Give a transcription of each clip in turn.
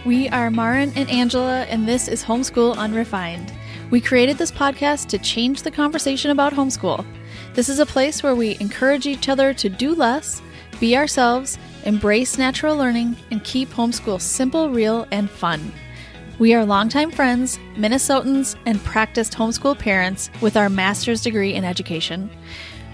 We are Marin and Angela, and this is Homeschool Unrefined. We created this podcast to change the conversation about homeschool. This is a place where we encourage each other to do less, be ourselves, embrace natural learning, and keep homeschool simple, real, and fun. We are longtime friends, Minnesotans, and practiced homeschool parents with our master's degree in education.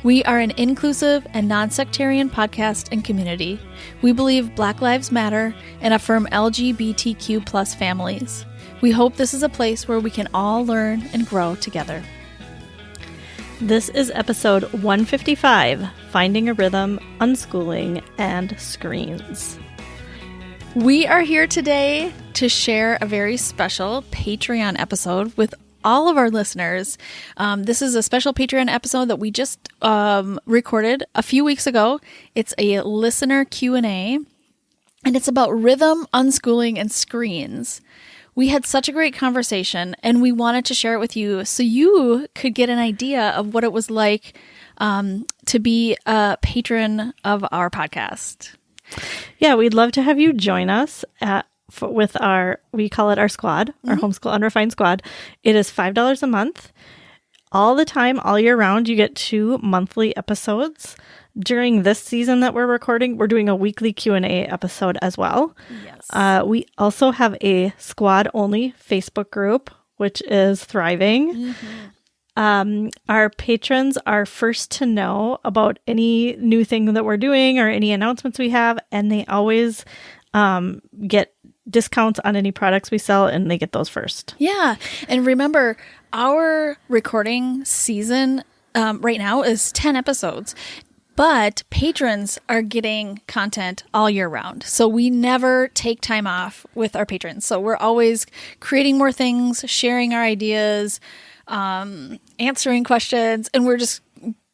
We are an inclusive and non-sectarian podcast and community. We believe Black Lives Matter and affirm LGBTQ plus families. We hope this is a place where we can all learn and grow together. This is episode 155, Finding a Rhythm, Unschooling, and Screens. We are here today to share a very special Patreon episode with all of our listeners. This is a special Patreon episode that we just recorded a few weeks ago. It's a listener Q&A, and it's about rhythm, unschooling, and screens. We had such a great conversation, and we wanted to share it with you so you could get an idea of what it was like to be a patron of our podcast. Yeah, we'd love to have you join us with our, we call it our squad, our Homeschool Unrefined squad. It is $5 a month. All the time, all year round, you get 2 monthly episodes. During this season that we're recording, we're doing a weekly Q&A episode as well. Yes. We also have a squad-only Facebook group, which is thriving. Our patrons are first to know about any new thing that we're doing or any announcements we have, and they always get discounts on any products we sell, and they get those first. Yeah. And remember, our recording season right now is 10 episodes, but patrons are getting content all year round. So we never take time off with our patrons. So we're always creating more things, sharing our ideas, answering questions, and we're just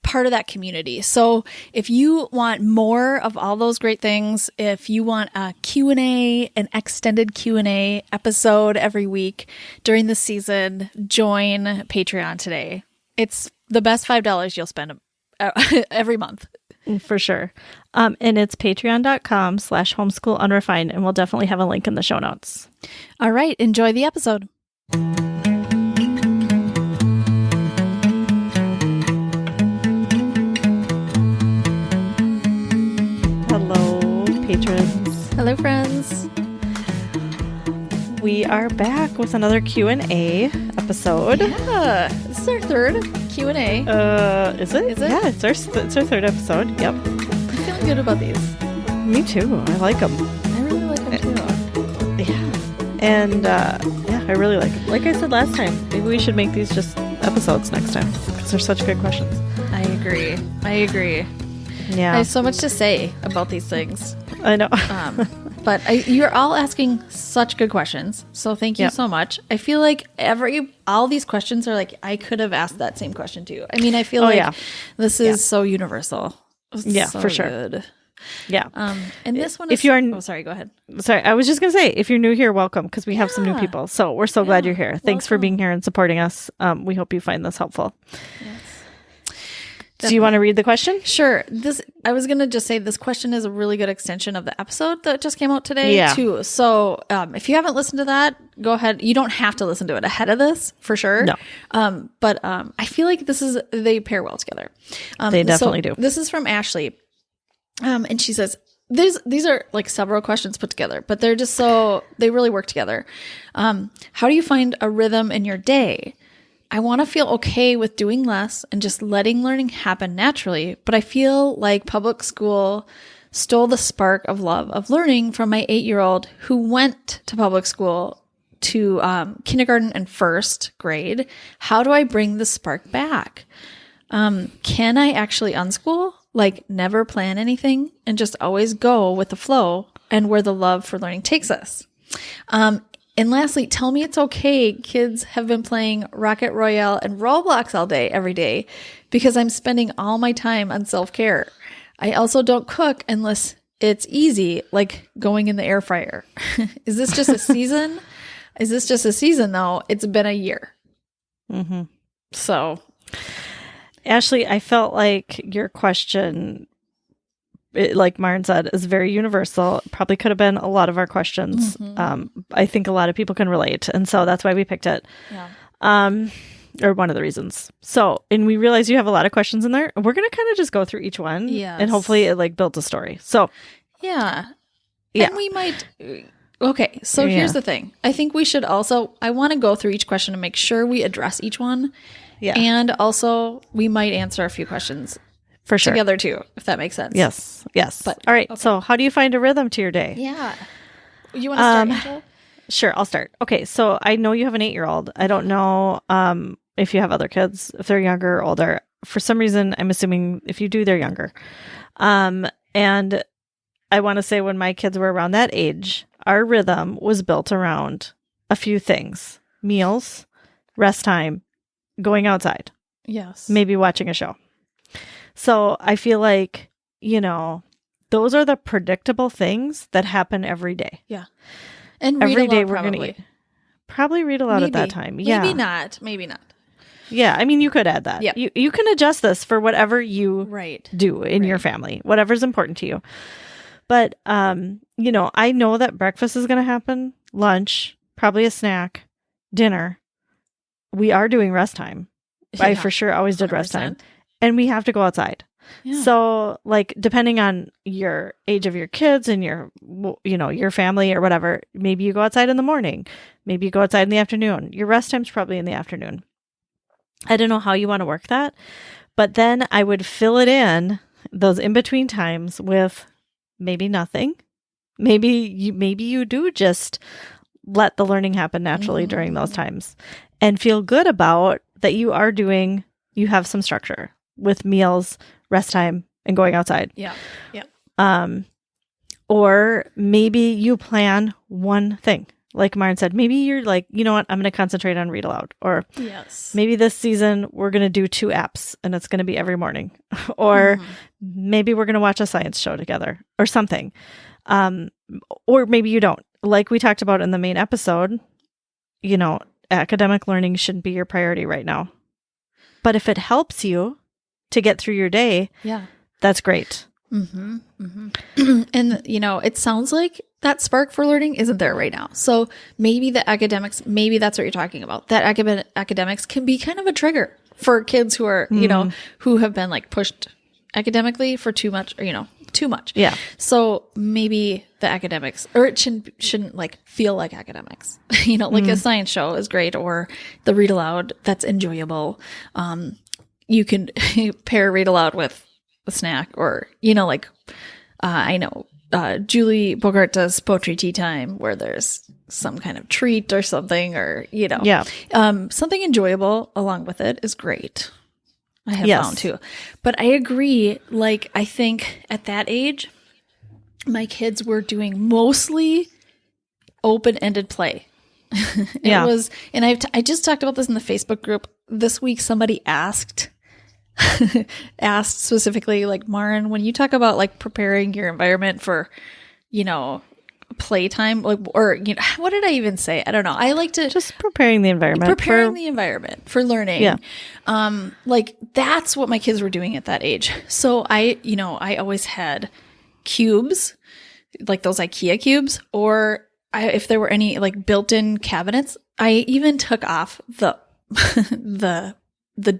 part of that community. So if you want more of all those great things, if you want a Q&A, an extended Q&A episode every week during the season, join Patreon today. It's the best $5 you'll spend every month. For sure. And it's patreon.com/homeschoolunrefined, and we'll definitely have a link in the show notes. All right. Enjoy the episode. Patrons. Hello, friends. We are back with another Q&A episode. Yeah, this is our third Q&A. Is it? Is it? Yeah, it's our third episode. Yep. I'm feeling good about these. Me too. I like them. I really like them too. Yeah. And yeah, I really like them. Like I said last time, maybe we should make these just episodes next time because they're such good questions. I agree. Yeah. I have so much to say about these things. I know. But you're all asking such good questions. So thank you so much. I feel like all these questions are like, I could have asked that same question too. I mean, I feel this is so universal. Yeah, so for sure. Good. Yeah. And this one is... sorry, go ahead. Sorry, I was just going to say, if you're new here, welcome, because we have some new people. So we're so glad you're here. Thanks for being here and supporting us. We hope you find this helpful. Yes. Do you want to read the question? Sure. I was going to just say this question is a really good extension of the episode that just came out today too. So if you haven't listened to that, go ahead. You don't have to listen to it ahead of this for sure. No. But I feel like they pair well together. They definitely do. This is from Ashley. And she says, these are like several questions put together, but they're just they really work together. How do you find a rhythm in your day? I want to feel okay with doing less and just letting learning happen naturally, but I feel like public school stole the spark of love of learning from my 8-year-old who went to public school to kindergarten and first grade. How do I bring the spark back? Can I actually unschool? Like never plan anything and just always go with the flow and where the love for learning takes us? And lastly, tell me it's okay. Kids have been playing Rocket Royale and Roblox all day, every day, because I'm spending all my time on self-care. I also don't cook unless it's easy, like going in the air fryer. Is this just a season? Though? It's been a year. Mm-hmm. So, Ashley, I felt like your question like Maren said, is very universal. Probably could have been a lot of our questions. I think a lot of people can relate. And so that's why we picked it. Yeah. Or one of the reasons. So, and we realize you have a lot of questions in there. We're going to kind of just go through each one. Yes. And hopefully it like builds a story. So, yeah. Yeah. And we might. Okay. So here's the thing. I think we should I want to go through each question and make sure we address each one. Yeah. And also we might answer a few questions for sure together too, if that makes sense. Yes. But, all right. Okay. So how do you find a rhythm to your day? Yeah. You want to start, Angela? Sure. I'll start. Okay. So I know you have an 8-year-old. I don't know if you have other kids, if they're younger or older. For some reason, I'm assuming if you do, they're younger. And I want to say when my kids were around that age, our rhythm was built around a few things: meals, rest time, going outside. Yes. Maybe watching a show. So I feel like, those are the predictable things that happen every day. Yeah. And every day we're going to probably read aloud at that time. Yeah. Maybe not. Yeah. I mean, you could add that. Yeah. You can adjust this for whatever you do in your family, whatever's important to you. But, I know that breakfast is going to happen, lunch, probably a snack, dinner. We are doing rest time. Yeah. I for sure always did 100%. Rest time. And we have to go outside. Yeah. So like, depending on your age of your kids and your family or whatever, maybe you go outside in the morning, maybe you go outside in the afternoon. Your rest time's probably in the afternoon. I don't know how you want to work that, but then I would fill it in those in between times with maybe nothing. Maybe you do just let the learning happen naturally during those times and feel good about that you have some structure with meals, rest time, and going outside. Yeah. Yeah. Or maybe you plan one thing. Like Maren said, maybe you're like, you know what, I'm going to concentrate on read aloud. Or maybe this season we're going to do 2 apps and it's going to be every morning. Or maybe we're going to watch a science show together or something. Or maybe you don't. Like we talked about in the main episode, academic learning shouldn't be your priority right now. But if it helps you to get through your day, that's great. And, it sounds like that spark for learning isn't there right now. So maybe the academics, maybe that's what you're talking about. That academics can be kind of a trigger for kids who are, who have been like pushed academically for too much, or, too much. Yeah. So maybe the academics, or it shouldn't like feel like academics, like a science show is great, or the read aloud that's enjoyable. You can pair read aloud with a snack, or, I know, Julie Bogart does poetry tea time where there's some kind of treat or something, or, something enjoyable along with it is great. I have found too. But I agree. Like, I think at that age, my kids were doing mostly open-ended play. It was, and I just talked about this in the Facebook group this week. Somebody asked specifically, like, Maren, when you talk about like preparing your environment for, playtime, like, or what did I even say? I don't know. I like to just preparing the environment for learning. Yeah. Like that's what my kids were doing at that age. So I always had cubes, like those IKEA cubes, or if there were any like built-in cabinets, I even took off the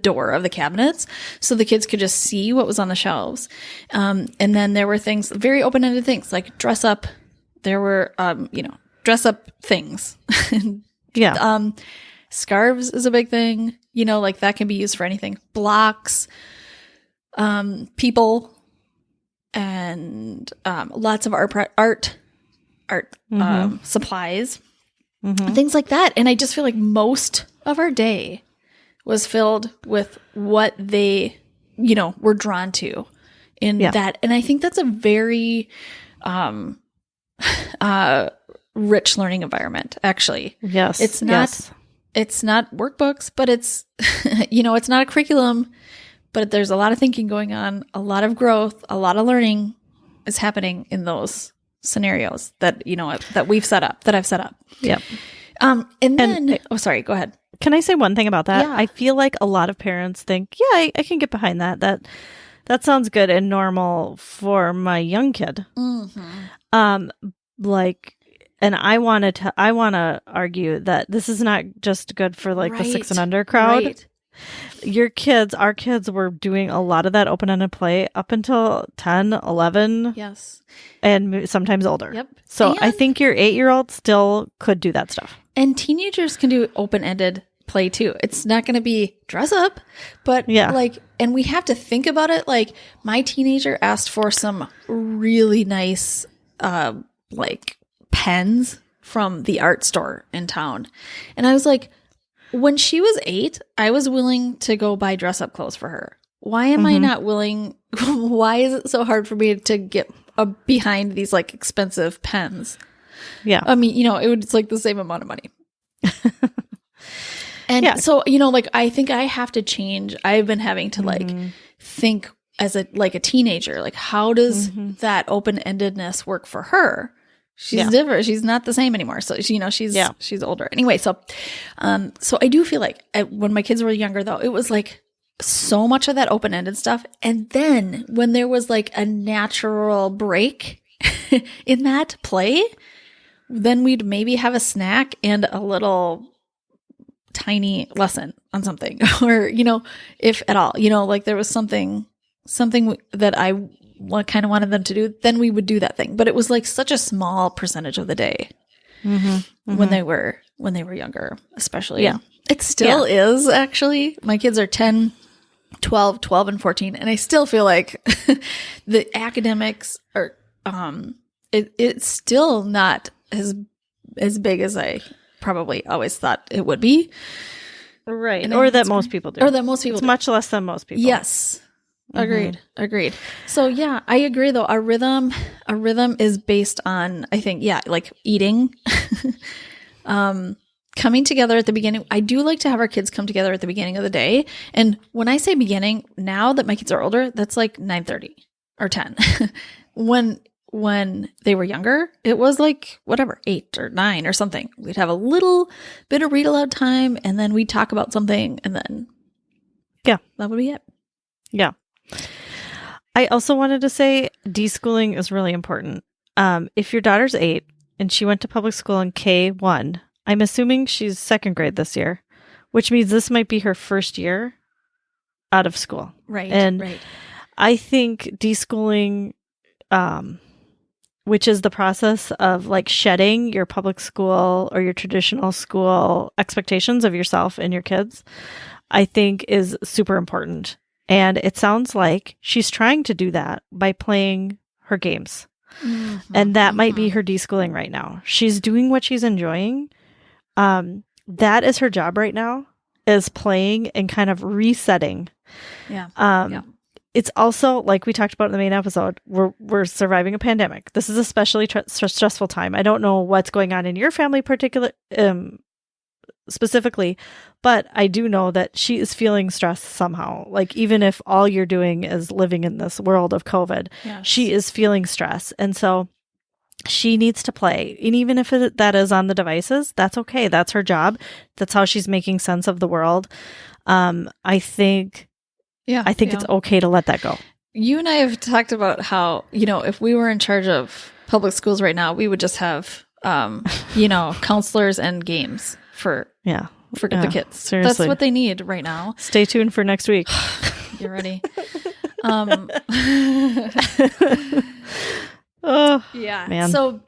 door of the cabinets so the kids could just see what was on the shelves. And then there were things, very open-ended things like dress up. There were, dress up things. Yeah. Scarves is a big thing, like that can be used for anything. Blocks, people, and lots of art supplies, things like that. And I just feel like most of our day was filled with what they, were drawn to in that. And I think that's a very rich learning environment, actually. Yes. It's not workbooks, but it's, it's not a curriculum, but there's a lot of thinking going on, a lot of growth, a lot of learning is happening in those scenarios that, that we've set up, that I've set up. Yep. Sorry, go ahead. Can I say one thing about that? Yeah. I feel like a lot of parents think, I can get behind that That sounds good and normal for my young kid. Like, and I want to argue that this is not just good for like the 6 and under crowd. Right. Our kids were doing a lot of that open-ended play up until 10, 11. Yes. And sometimes older. Yep. So And I think your 8-year-old still could do that stuff. And teenagers can do open-ended play too. It's not going to be dress up, but like, and we have to think about it. Like my teenager asked for some really nice, like pens from the art store in town. And I was like, when she was 8, I was willing to go buy dress up clothes for her. Why am I not willing? Why is it so hard for me to get behind these like expensive pens? Yeah. I mean, it's like the same amount of money. And so, like, I think I have to change. I've been having to like think as a teenager, like how does that open-endedness work for her? She's different. She's not the same anymore. So, she's older. Anyway, so I do feel like when my kids were younger though, it was like so much of that open-ended stuff. And then when there was like a natural break in that play, then we'd maybe have a snack and a little tiny lesson on something, or, if at all, like there was something that I kind of wanted them to do, then we would do that thing. But it was like such a small percentage of the day when they were younger, especially. Yeah. It still is actually. My kids are 10, 12, and 14. And I still feel like the academics are, it's still not as big as I probably always thought it would be. Right. Or that most people do. It's much less than most people. Yes. Agreed. So yeah, I agree though. A rhythm is based on, I think, like eating, coming together at the beginning. I do like to have our kids come together at the beginning of the day. And when I say beginning, now that my kids are older, that's like 9:30 or 10. When they were younger, it was like whatever, 8 or 9 or something. We'd have a little bit of read aloud time, and then we'd talk about something, and then that would be it. Yeah. I also wanted to say deschooling is really important. If your daughter's 8 and she went to public school in K1, I'm assuming she's 2nd grade this year, which means this might be her first year out of school. Right. And I think deschooling, which is the process of like shedding your public school or your traditional school expectations of yourself and your kids, I think is super important. And it sounds like she's trying to do that by playing her games. And that might be her deschooling right now. She's doing what she's enjoying. That is her job right now, is playing and kind of resetting. Yeah. It's also, like we talked about in the main episode, we're surviving a pandemic. This is a especially stressful time. I don't know what's going on in your family specifically, but I do know that she is feeling stress somehow. Like even if all you're doing is living in this world of COVID, she is feeling stress. And so she needs to play. And even if that is on the devices, that's okay. That's her job. That's how she's making sense of the world. I think it's okay to let that go. You and I have talked about how, if we were in charge of public schools right now, we would just have, counselors and games for the kids. Seriously. That's what they need right now. Stay tuned for next week. Get ready. Oh, yeah. Man. So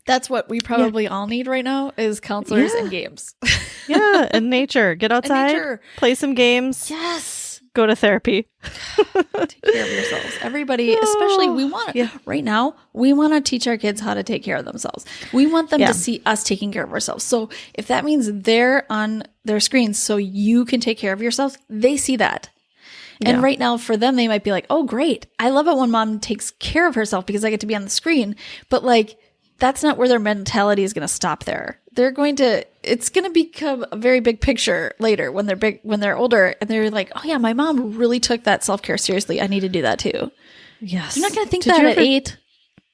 that's what we probably all need right now is counselors and games. Yeah. And nature. Get outside, play some games. Yes. Go to therapy. Take care of yourselves. Everybody, especially right now, we want to teach our kids how to take care of themselves. We want them to see us taking care of ourselves. So if that means they're on their screens so you can take care of yourselves, they see that. And right now for them, they might be like, oh, great. I love it when mom takes care of herself because I get to be on the screen. But like, that's not where their mentality is going to stop there. It's going to become a very big picture later when they're older and they're like, oh yeah, my mom really took that self-care seriously. I need to do that too. Yes. You're not going to think that at 8.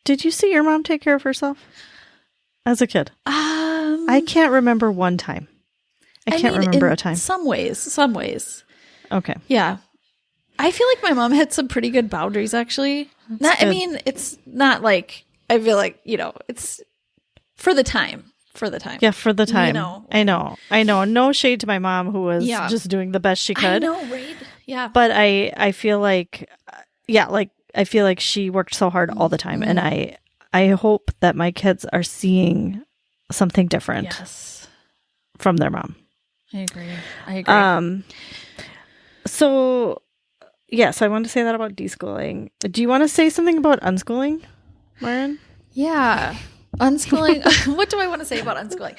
Did you see your mom take care of herself as a kid? I can't remember one time. I can't remember a time. Some ways. Okay. Yeah. I feel like my mom had some pretty good boundaries, actually. I mean, it's not like, I feel like, it's for the time. Yeah, for the time. I know. No shade to my mom, who was just doing the best she could. I know, right? Yeah. But I feel like, I feel like she worked so hard all the time. And I hope that my kids are seeing something different from their mom. I agree. So, yes, I want to say that about deschooling. Do you want to say something about unschooling, Lauren? Yeah. Unschooling. What do I want to say about unschooling?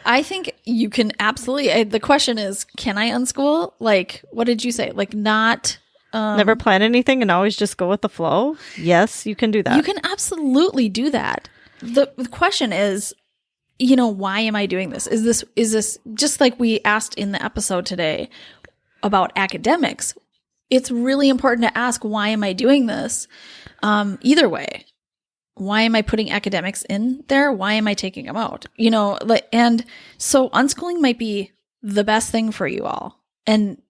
I think you can absolutely. The question is, can I unschool? Like, what did you say? Like, not never plan anything and always just go with the flow. Yes, you can do that. You can absolutely do that. The question is, why am I doing this? Is this just like we asked in the episode today about academics? It's really important to ask, why am I doing this? Either way. Why am I putting academics in there? Why am I taking them out? And so unschooling might be the best thing for you all. And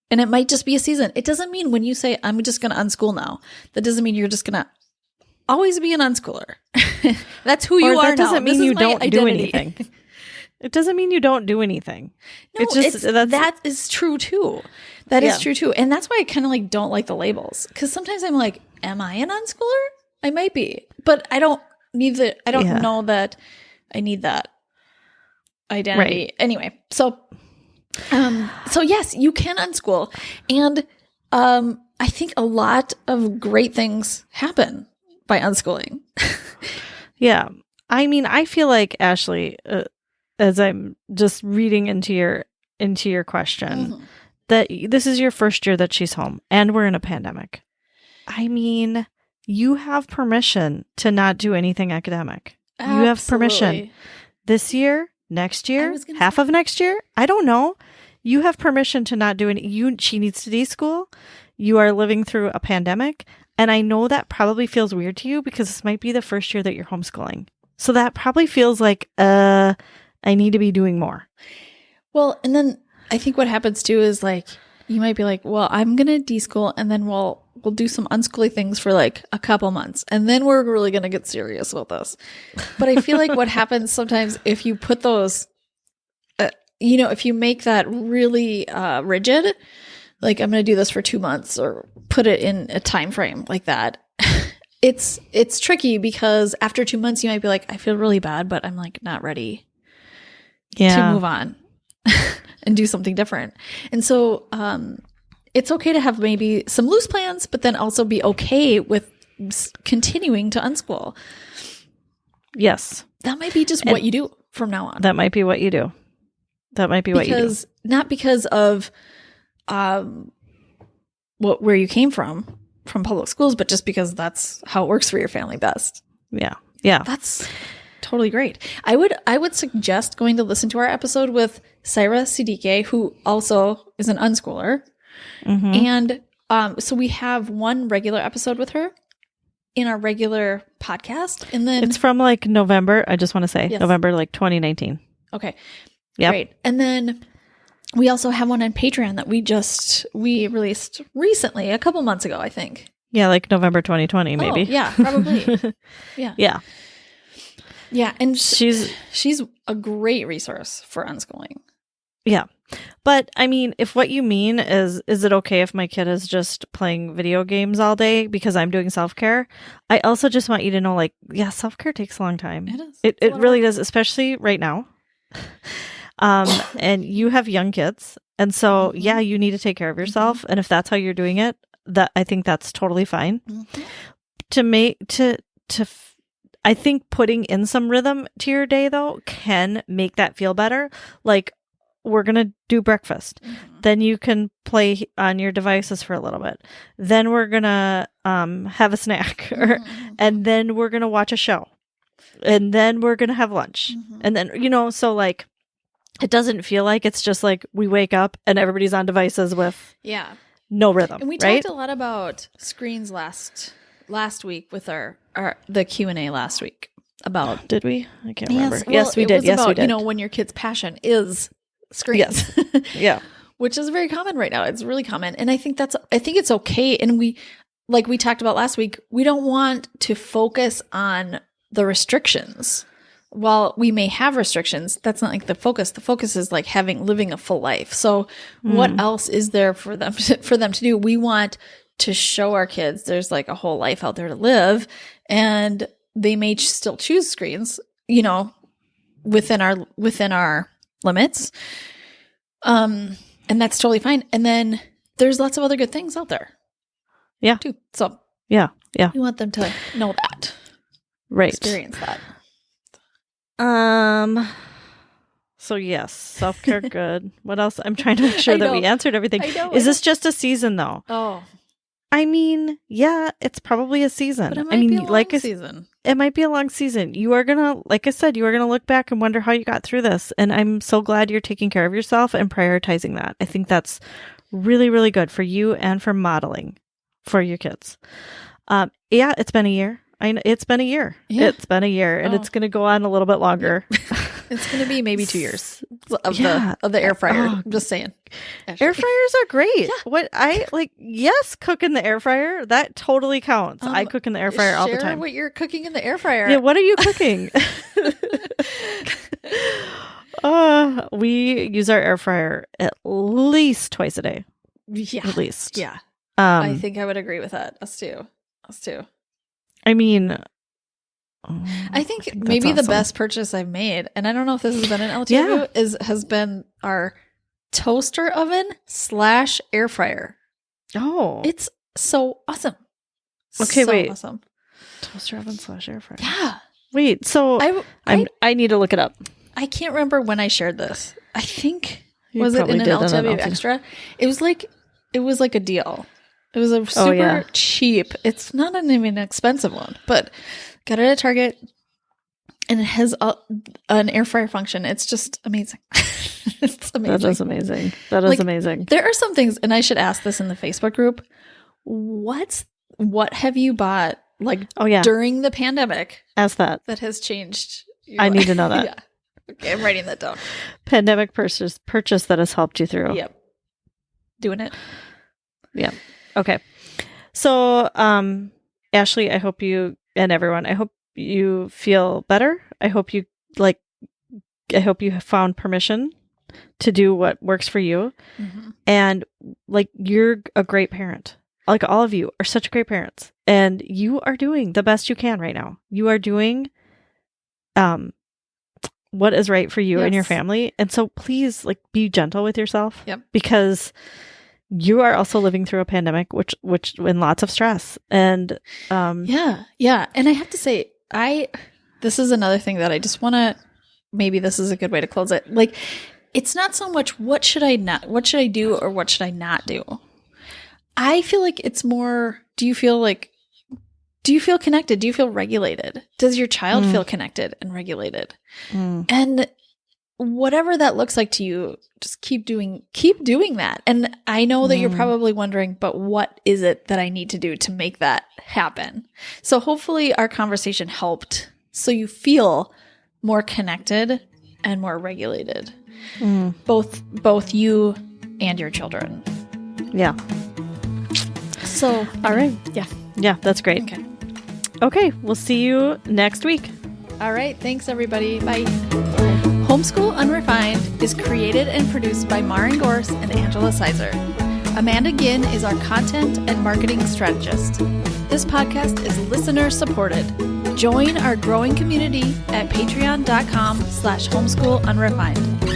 it might just be a season. It doesn't mean when you say, I'm just going to unschool now, that doesn't mean you're just going to always be an unschooler. That's who you are now. That doesn't mean you don't do anything. It doesn't mean you don't do anything. No, it's just, that is true too. That is true too. And that's why I kind of don't like the labels. Because sometimes I'm like, am I an unschooler? I might be, but I don't need I don't know that I need that identity. Right. Anyway, so yes, you can unschool. And I think a lot of great things happen by unschooling. Yeah. I mean, I feel like, Ashley, as I'm just reading into your question, that this is your first year that she's home and we're in a pandemic. I mean, you have permission to not do anything academic. Absolutely. You have permission this year, next year, half of next year. I don't know. You have permission to not do any. She needs to deschool. You are living through a pandemic. And I know that probably feels weird to you because this might be the first year that you're homeschooling. So that probably feels like, I need to be doing more. Well, and then I think what happens too is you might be like, well, I'm going to deschool and then we'll do some unschooly things for a couple months. And then we're really going to get serious about this. But I feel like what happens sometimes if you put those, if you make that really rigid, I'm going to do this for 2 months or put it in a time frame like that. It's tricky because after 2 months, you might be like, I feel really bad, but I'm not ready to move on and do something different. And so, it's okay to have maybe some loose plans, but then also be okay with continuing to unschool. Yes. That might be just what you do from now on. That might be what you do. Not because of where you came from public schools, but just because that's how it works for your family best. Yeah. Yeah. That's totally great. I would suggest going to listen to our episode with Saira Siddiqui, who also is an unschooler. And so we have one regular episode with her in our regular podcast. And then it's from November. I just want to say November 2019. Okay. Yeah. Great. And then we also have one on Patreon that we released recently, a couple months ago, I think. Yeah, November 2020, maybe. Oh, yeah, probably. Yeah. Yeah. Yeah. And she's a great resource for unschooling. Yeah. But I mean, if what you mean is it okay if my kid is just playing video games all day because I'm doing self-care? I also just want you to know, self-care takes a long time. It does. It really does, especially right now. And you have young kids. And so, you need to take care of yourself. And if that's how you're doing it, I think that's totally fine. I think putting in some rhythm to your day, though, can make that feel better. We're going to do breakfast. Then you can play on your devices for a little bit. Then we're going to have a snack. And then we're going to watch a show. And then we're going to have lunch. And then, so it doesn't feel like it's just we wake up and everybody's on devices with no rhythm. And we talked a lot about screens last week with the Q&A last week about. Did we? I can't remember. Well, yes, we did. Yes, we did. When your kid's passion is screens. Yes. Yeah. which is very common right now. It's really common. And I think it's okay. And we, like we talked about last week, we don't want to focus on the restrictions. While we may have restrictions, that's not like the focus. The focus is like living a full life. So what else is there for them to do? We want to show our kids there's like a whole life out there to live, and they may still choose screens, you know, within our limits. And that's totally fine. And then there's lots of other good things out there. Yeah. Too. So yeah. we want them to know that. Right. Experience that. So yes, self-care good. What else? I'm trying to make sure that we answered everything. Is this just a season though? Oh. I mean, yeah, it's probably a season. But it might be a long season. It might be a long season. You are going to, like I said, you are going to look back and wonder how you got through this. And I'm so glad you're taking care of yourself and prioritizing that. I think that's really, really good for you and for modeling for your kids. Yeah, it's been a year. It's been a year. Yeah. It's been a year, and it's going to go on a little bit longer. It's going to be maybe 2 years of the air fryer. I'm just saying. Air fryers are great. Yeah. What I like, yes, cook in the air fryer. That totally counts. I cook in the air fryer all the time. Share what you're cooking in the air fryer. Yeah, what are you cooking? We use our air fryer at least twice a day. Yeah. At least. Yeah. I think I would agree with that. Us too. I mean, I think maybe the best purchase I've made, and I don't know if this has been an LTW, has been our toaster oven / air fryer. Oh, it's so awesome. Okay, so wait. Awesome. Toaster oven / air fryer. Yeah. Wait. So I need to look it up. I can't remember when I shared this. I think was it in an LTW Extra? It was like a deal. It was a super cheap. It's not even an expensive one, but got it at Target, and it has an air fryer function. It's just amazing. It's amazing. That is amazing. That is amazing. There are some things, and I should ask this in the Facebook group. What have you bought during the pandemic? Ask that. That has changed. I need to know that. Yeah. Okay, I'm writing that down. Pandemic purchase that has helped you through. Yep. Doing it. Yeah. Okay. So, Ashley, I hope you and everyone, I hope you feel better. I hope you have found permission to do what works for you. Mm-hmm. And you're a great parent. All of you are such great parents, and you are doing the best you can right now. You are doing, what is right for you and your family. And so please be gentle with yourself. Yep. Because you are also living through a pandemic, which in lots of stress. And yeah. And I have to say, this is another thing that I just want to, maybe this is a good way to close it. It's not so much what should I do or what should I not do? I feel like it's more, do you feel connected? Do you feel regulated? Does your child feel connected and regulated? And whatever that looks like to you, just keep doing that. And I know that you're probably wondering, but what is it that I need to do to make that happen? So hopefully our conversation helped so you feel more connected and more regulated. Both you and your children. Yeah. So, all right. Yeah. Yeah, that's great. Okay. We'll see you next week. All right. Thanks, everybody. Bye. Homeschool Unrefined is created and produced by Maren Gorse and Angela Sizer. Amanda Ginn is our content and marketing strategist. This podcast is listener supported. Join our growing community at patreon.com/homeschoolunrefined.